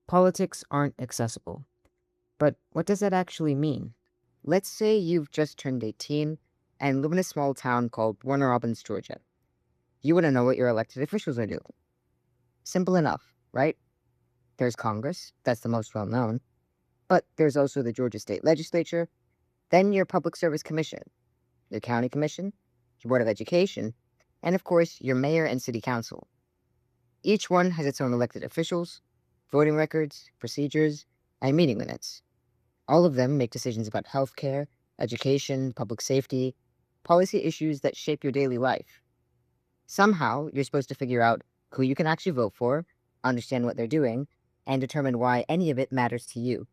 Politics aren't accessible. But what does that actually mean? Let's say you've just turned 18 and live in a small town called Warner Robins, Georgia. You want to know what your elected officials are doing. Simple enough, right? There's Congress, that's the most well known, but there's also the Georgia State Legislature, then your Public Service Commission, your County Commission, your Board of Education, and of course, your Mayor and City Council. Each one has its own elected officials, voting records, procedures, and meeting minutes. All of them make decisions about healthcare, education, public safety, policy issues that shape your daily life. Somehow, you're supposed to figure out who you can actually vote for, understand what they're doing, and determine why any of it matters to you,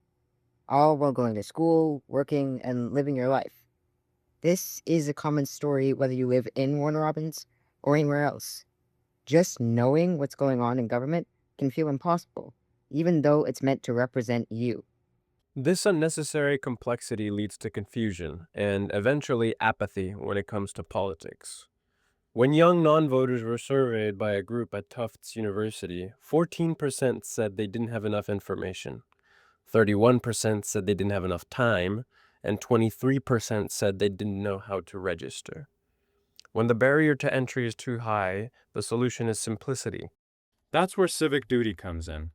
all while going to school, working, and living your life. This is a common story whether you live in Warner Robins or anywhere else. Just knowing what's going on in government can feel impossible, even though it's meant to represent you. This unnecessary complexity leads to confusion and eventually apathy when it comes to politics. When young non-voters were surveyed by a group at Tufts University, 14% said they didn't have enough information, 31% said they didn't have enough time, and 23% said they didn't know how to register. When the barrier to entry is too high, the solution is simplicity. That's where civic duty comes in.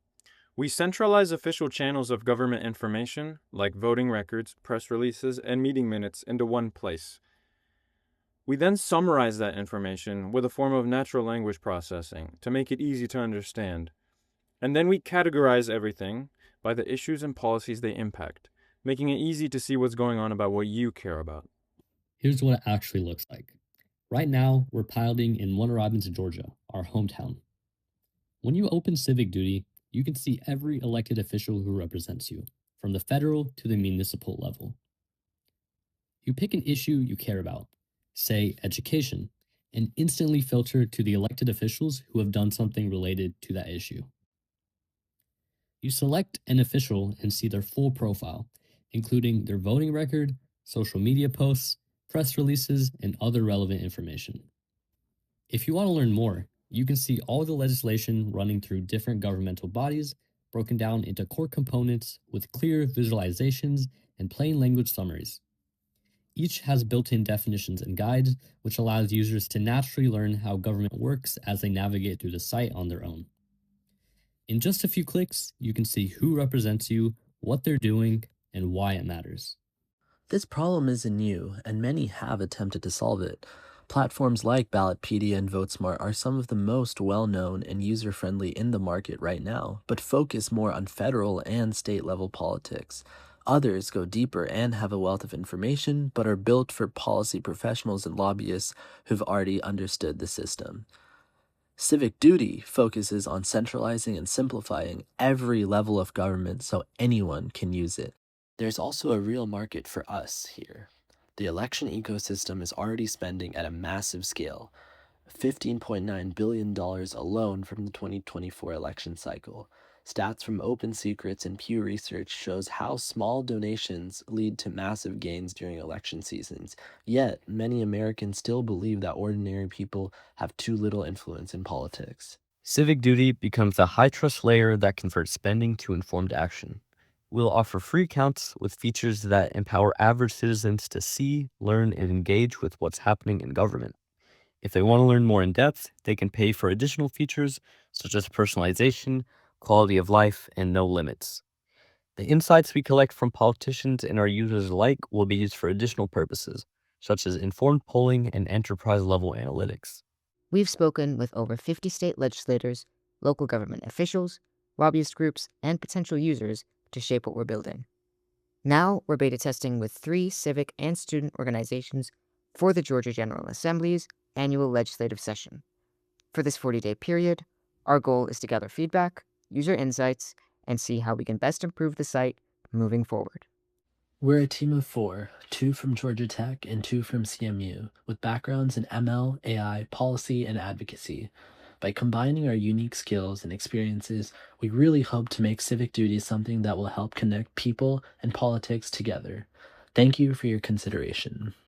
We centralize official channels of government information, like voting records, press releases, and meeting minutes, into one place. We then summarize that information with a form of natural language processing to make it easy to understand. And then we categorize everything by the issues and policies they impact, making it easy to see what's going on about what you care about. Here's what it actually looks like. Right now, we're piloting in Warner Robins, Georgia, our hometown. When you open Civic Duty, you can see every elected official who represents you, from the federal to the municipal level. You pick an issue you care about, say education, and instantly filter to the elected officials who have done something related to that issue. You select an official and see their full profile, including their voting record, social media posts, press releases, and other relevant information. If you want to learn more, you can see all the legislation running through different governmental bodies, broken down into core components with clear visualizations and plain language summaries. Each has built-in definitions and guides, which allows users to naturally learn how government works as they navigate through the site on their own. In just a few clicks, you can see who represents you, what they're doing, and why it matters. This problem isn't new, and many have attempted to solve it. Platforms like Ballotpedia and VoteSmart are some of the most well-known and user-friendly in the market right now, but focus more on federal and state-level politics. Others go deeper and have a wealth of information, but are built for policy professionals and lobbyists who've already understood the system. Civic Duty focuses on centralizing and simplifying every level of government so anyone can use it. There's also a real market for us here. The election ecosystem is already spending at a massive scale, $15.9 billion alone from the 2024 election cycle. Stats from Open Secrets and Pew Research shows how small donations lead to massive gains during election seasons. Yet, many Americans still believe that ordinary people have too little influence in politics. Civic Duty becomes a high-trust layer that converts spending to informed action. We'll offer free accounts with features that empower average citizens to see, learn, and engage with what's happening in government. If they want to learn more in depth, they can pay for additional features such as personalization, quality of life, and no limits. The insights we collect from politicians and our users alike will be used for additional purposes, such as informed polling and enterprise-level analytics. We've spoken with over 50 state legislators, local government officials, lobbyist groups, and potential users to shape what we're building. Now we're beta testing with 3 civic and student organizations for the Georgia General Assembly's annual legislative session. For this 40-day period, our goal is to gather feedback, user insights, and see how we can best improve the site moving forward. We're a team of 4, 2 from Georgia Tech and 2 from CMU, with backgrounds in ML, AI, policy, and advocacy. By combining our unique skills and experiences, we really hope to make Civic Duty something that will help connect people and politics together. Thank you for your consideration.